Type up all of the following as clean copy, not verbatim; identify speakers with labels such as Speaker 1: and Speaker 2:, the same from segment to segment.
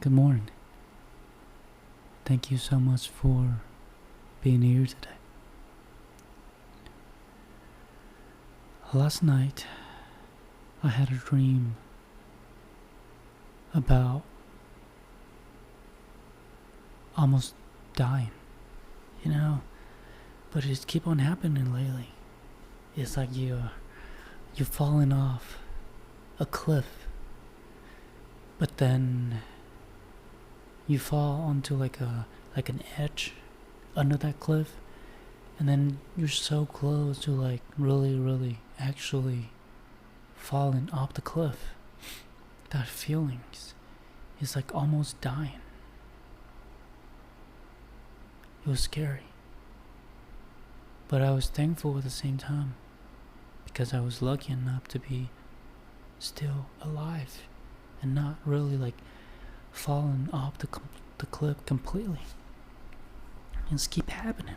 Speaker 1: Good morning. Thank you so much for being here today. Last night, I had a dream about almost dying, you know, but it's keep on happening lately. It's like you're falling off a cliff, but then you fall onto like an edge under that cliff, and then you're so close to like really actually falling off the cliff. That feelings is like almost dying. It was scary, but I was thankful at the same time because I was lucky enough to be still alive and not really like falling off the cliff completely. And just keep happening.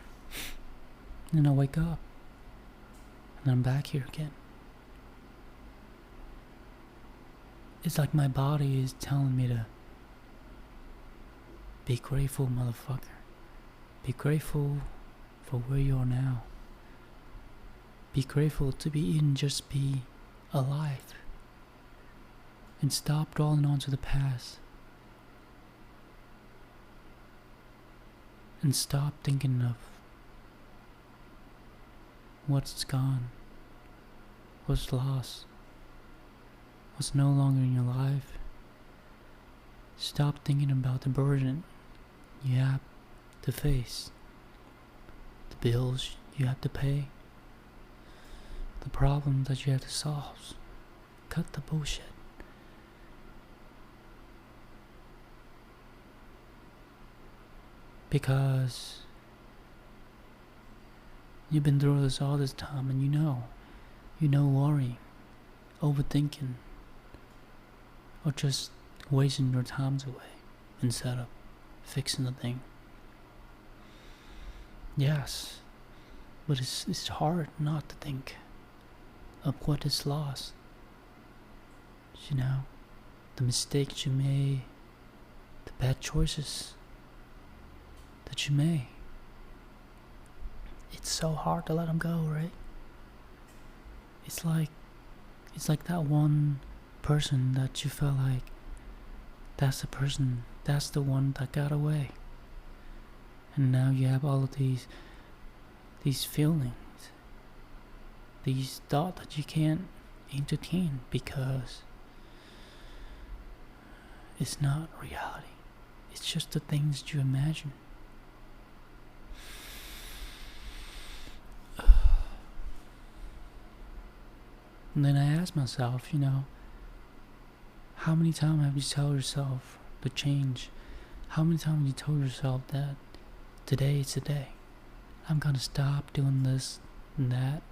Speaker 1: And then I wake up and I'm back here again. It's like my body is telling me to be grateful, motherfucker. Be grateful for where you are now. Be grateful to be even just be alive. And stop dwelling onto the past. And stop thinking of what's gone, what's lost, what's no longer in your life. Stop thinking about the burden you have to face, the bills you have to pay, the problems that you have to solve. Cut the bullshit. Because you've been through this all this time, and you know worrying, overthinking, or just wasting your times away instead of fixing the thing. Yes, but it's hard not to think of what is lost. You know, the mistakes you made, the bad choices that you made. It's so hard to let them go, right? It's like that one person that you felt like that's the one that got away. And now you have all of these feelings, these thoughts that you can't entertain because it's not reality. It's just the things you imagine. And then I ask myself, how many times have you told yourself to change? How many times have you told yourself that today is the day? I'm gonna stop doing this and that,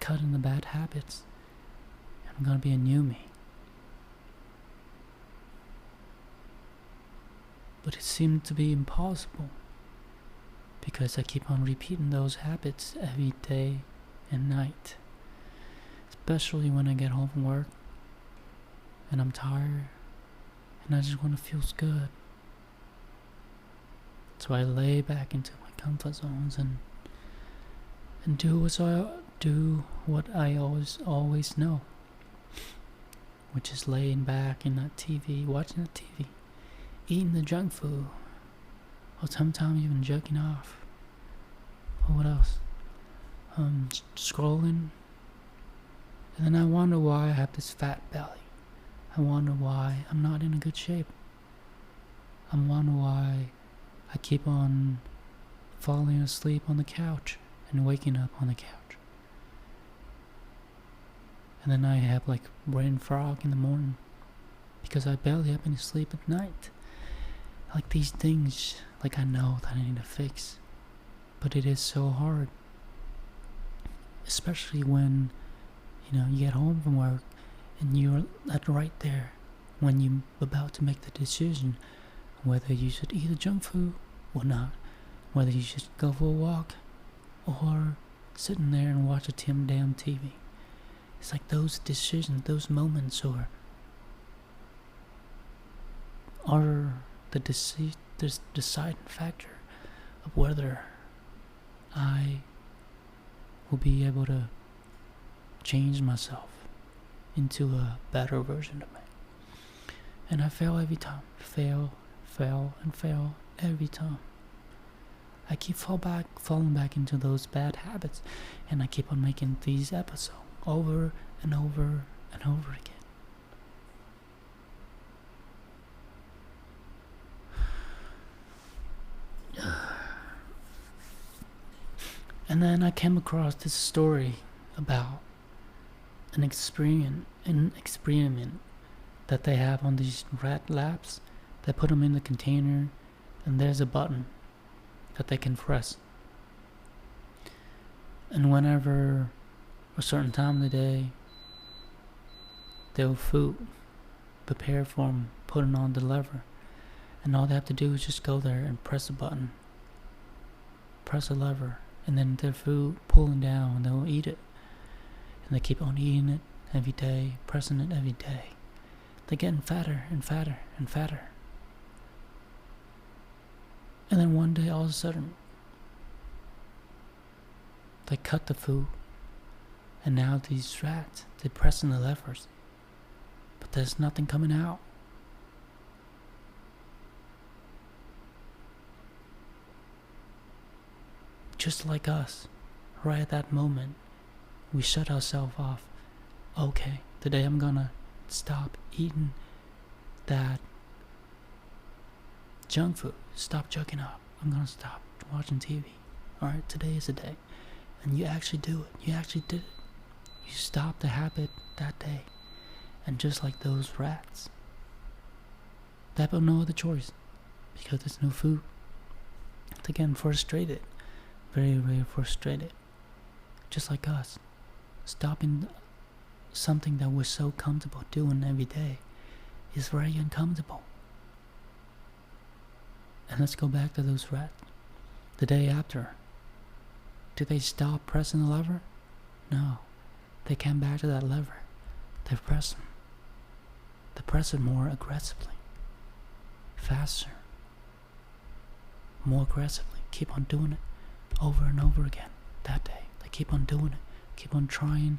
Speaker 1: cutting the bad habits. I'm gonna be a new me. But it seemed to be impossible because I keep on repeating those habits every day and night. Especially when I get home from work and I'm tired and I just want to feel good. So I lay back into my comfort zones and do what I always know, which is laying back in that TV, watching that TV, eating the junk food, or sometimes even jerking off, or what else? Scrolling. And then I wonder why I have this fat belly. I wonder why I'm not in a good shape. I wonder why I keep on falling asleep on the couch and waking up on the couch. And then I have like brain fog in the morning because I barely have any sleep at night. Like these things, like I know that I need to fix. But it is so hard. Especially when you get home from work and you're right there when you're about to make the decision whether you should eat the junk food or not, whether you should go for a walk or sitting there and watch a damn TV. It's like those decisions, those moments are the deciding factor of whether I will be able to change myself into a better version of me. And I fail every time. Fail, and fail every time. I keep falling back into those bad habits, and I keep on making these episodes over and over and over again. And then I came across this story about an experiment that they have on these rat labs. They put them in the container, and there's a button that they can press. And whenever a certain time of the day, they'll prepare for them, putting on the lever, and all they have to do is just go there and press a button, press a lever, and then their food pulling down, and they'll eat it. And they keep on eating it every day, pressing it every day. They're getting fatter and fatter and fatter. And then one day, all of a sudden, they cut the food, and now these rats, they're pressing the levers, but there's nothing coming out. Just like us, right at that moment, we shut ourselves off. Okay, today I'm gonna stop eating that junk food. Stop joking up. I'm gonna stop watching TV. Alright, today is the day. And you actually do it. You actually did it. You stopped the habit that day. And just like those rats, they have no other choice because there's no food. They're getting frustrated. Very, very frustrated. Just like us. Stopping something that we're so comfortable doing every day is very uncomfortable. And let's go back to those rats. The day after, did they stop pressing the lever? No. They came back to that lever. They press them. They press it more aggressively. Faster. More aggressively. Keep on doing it over and over again. That day, they keep on doing it. Keep on trying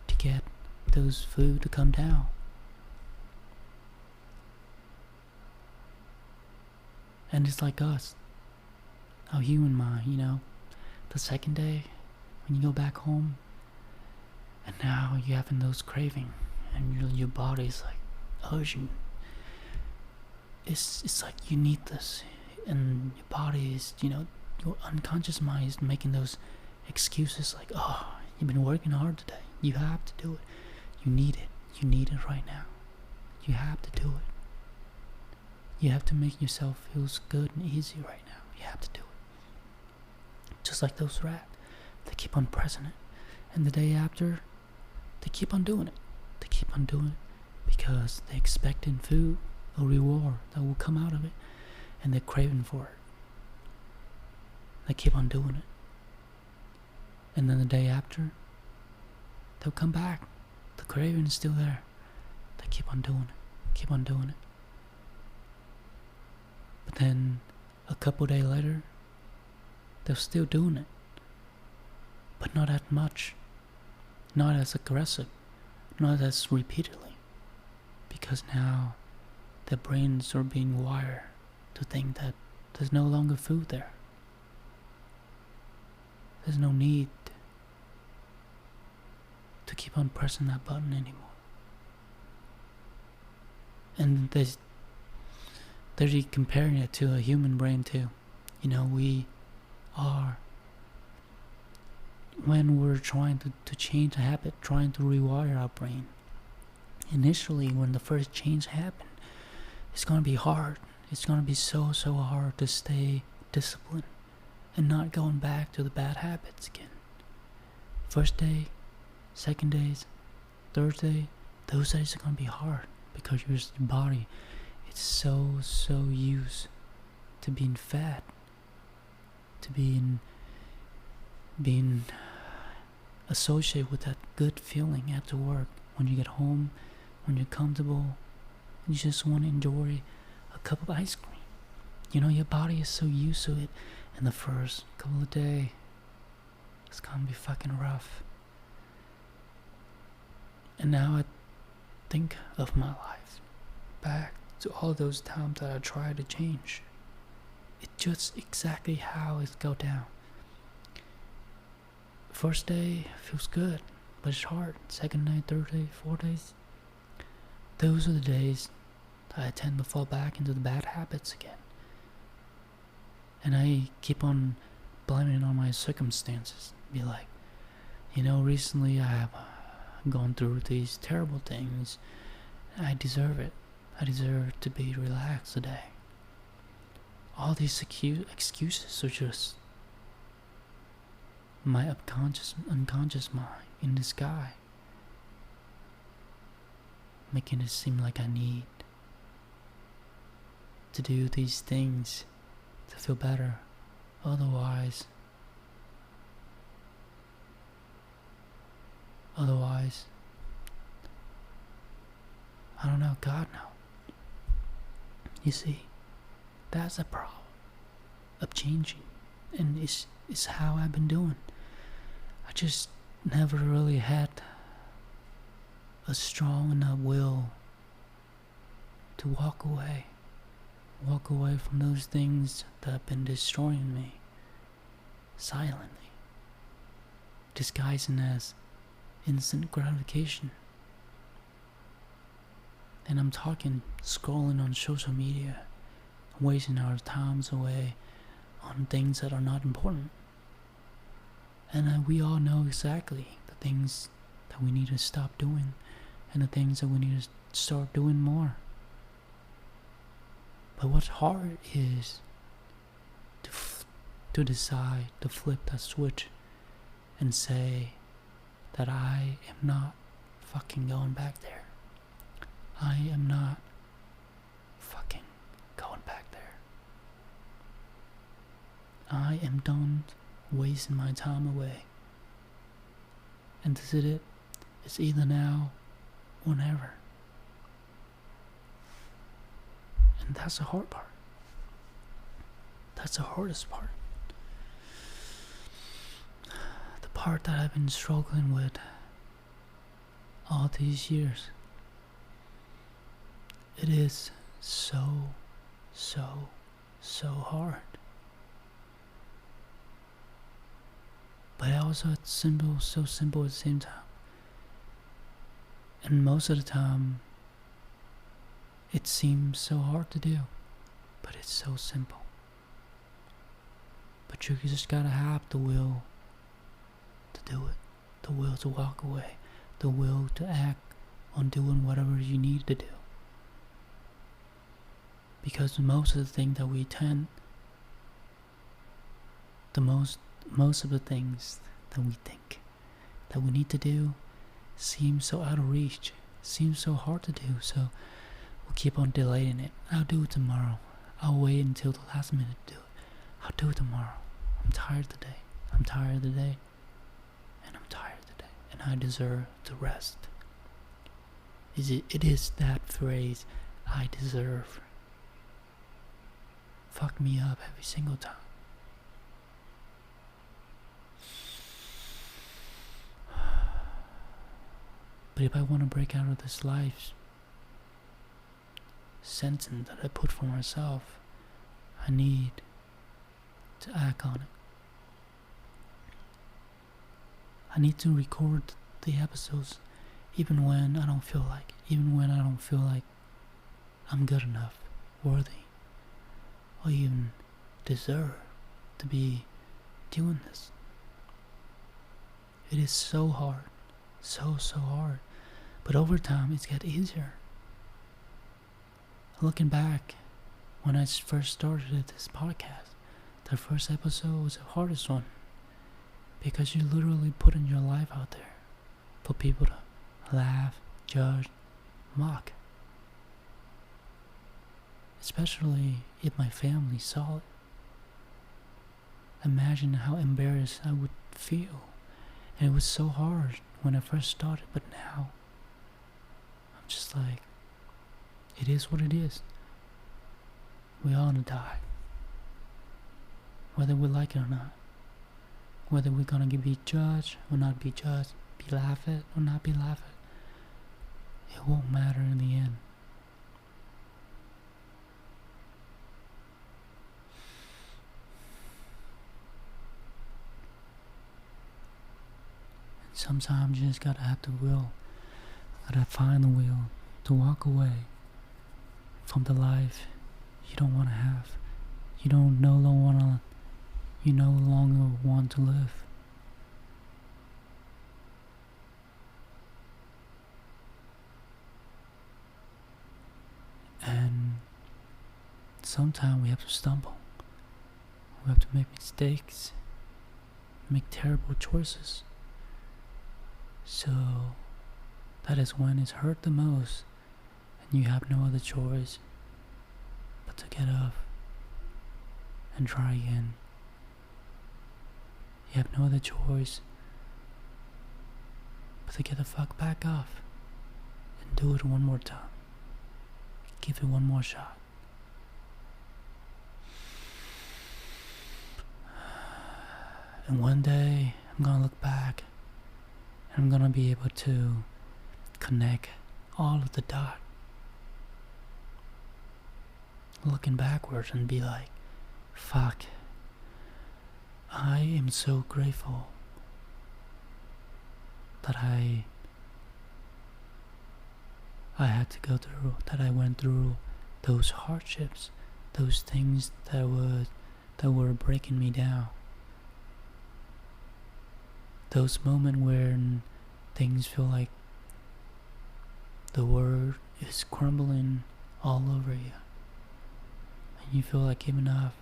Speaker 1: to get those food to come down. And it's like us, our human mind, the second day when you go back home, and now you're having those craving, and your body's like urging. It's like you need this, and your body is, your unconscious mind is making those excuses like, oh, you've been working hard today. You have to do it. You need it. You need it right now. You have to do it. You have to make yourself feel good and easy right now. You have to do it. Just like those rats. They keep on pressing it. And the day after, they keep on doing it. They keep on doing it because they're expecting food, a reward that will come out of it. And they're craving for it. They keep on doing it. And then the day after, they'll come back. The craving is still there. They keep on doing it. Keep on doing it. But then a couple days later, they're still doing it. But not that much. Not as aggressive. Not as repeatedly. Because now their brains are being wired to think that there's no longer food there. There's no need to keep on pressing that button anymore. And they're comparing it to a human brain too. We are, when we're trying to change a habit, trying to rewire our brain, initially when the first change happened, it's going to be hard. It's going to be so hard to stay disciplined and not going back to the bad habits again. First day, second days, third day, those days are going to be hard because your body is so used to being fat, to being associated with that good feeling after work. When you get home, when you're comfortable, you just want to enjoy a cup of ice cream. Your body is so used to it, and the first couple of days, it's gonna be fucking rough. And now I think of my life back to all those times that I tried to change. It's just exactly how it go down. First day feels good, but it's hard. Second day, third day, 4 days. Those are the days that I tend to fall back into the bad habits again. And I keep on blaming it on my circumstances. Be like, recently I have gone through these terrible things. I deserve it. I deserve to be relaxed today. All these excuses are just my unconscious mind in the sky, making it seem like I need to do these things to feel better. Otherwise, I don't know, God no. You see, that's a problem of changing, and it's how I've been doing. I just never really had a strong enough will to walk away from those things that have been destroying me silently, disguising as instant gratification. And I'm talking scrolling on social media, wasting our times away on things that are not important. And we all know exactly the things that we need to stop doing and the things that we need to start doing more. But what's hard is to decide to flip that switch and say that I am not fucking going back there. I am not fucking going back there. I am done wasting my time away. And this is it. It's either now or never. And that's the hard part. That's the hardest part. The part that I've been struggling with all these years. It is so hard. But also it's so simple at the same time. And most of the time, it seems so hard to do, but it's so simple. But you just gotta have the will to do it, the will to walk away, the will to act on doing whatever you need to do. Because most of the things that we most of the things that we think that we need to do seem so out of reach, seem so hard to do, so we'll keep on delaying it. I'll do it tomorrow. I'll wait until the last minute to do it. I'll do it tomorrow. I'm tired today. I'm tired today. And I'm tired today. And I deserve to rest. It is that phrase, I deserve. Fuck me up every single time. But if I want to break out of this life sentence that I put for myself, I need to act on it. I need to record the episodes even when I don't feel like it, even when I don't feel like I'm good enough, worthy, or even deserve to be doing this. It is so hard, so hard, but over time it's got easier. Looking back, when I first started this podcast, the first episode was the hardest one, because you're literally putting your life out there for people to laugh, judge, mock. Especially if my family saw it. Imagine how embarrassed I would feel. And it was so hard when I first started, but now I'm just like, it is what it is. We all gonna die. whether we like it or not. Whether we're gonna be judged or not be judged, be laughed at or not be laughed at, it won't matter in the end. And sometimes you just gotta have the will, gotta find the will to walk away from the life you don't wanna have. You no longer want to live. And sometimes we have to stumble. We have to make mistakes, make terrible choices. So that is when it's hurt the most, and you have no other choice but to get up and try again. You have no other choice but to get the fuck back off and do it one more time. Give it one more shot. And one day I'm gonna look back and I'm gonna be able to connect all of the dots, looking backwards and be like, fuck, I am so grateful that I had to go through, that I went through those hardships, those things that were breaking me down. Those moments when things feel like the world is crumbling all over you, and you feel like giving up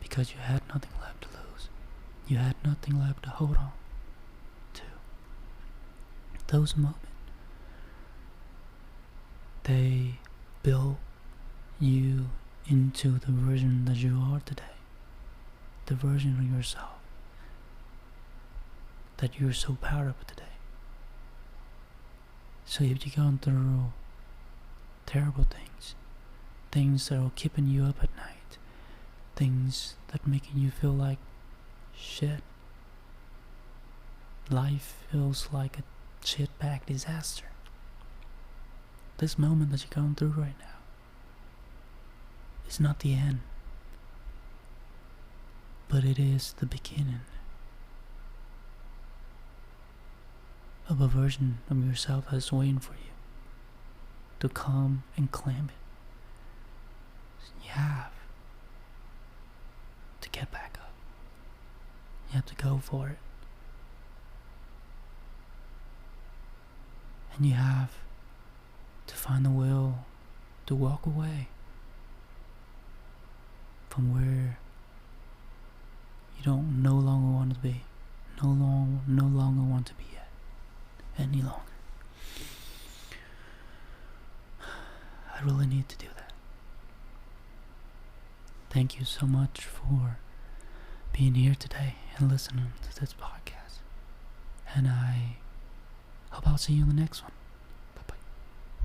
Speaker 1: because you had nothing left to lose. You had nothing left to hold on to. Those moments, they build you into the version that you are today. The version of yourself that you're so proud of today. So if you're going through terrible things, things that are keeping you up at night, things that making you feel like shit, life feels like a shitbag disaster. This moment that you're going through right now is not the end, but it is the beginning of a version of yourself that's waiting for you to come and claim it. You have to get back up. You have to go for it. And you have to find the will to walk away from where you don't no longer want to be, no longer want to be at any longer. I really need to do that. Thank you so much for being here today and listening to this podcast. And I hope I'll see you in the next one.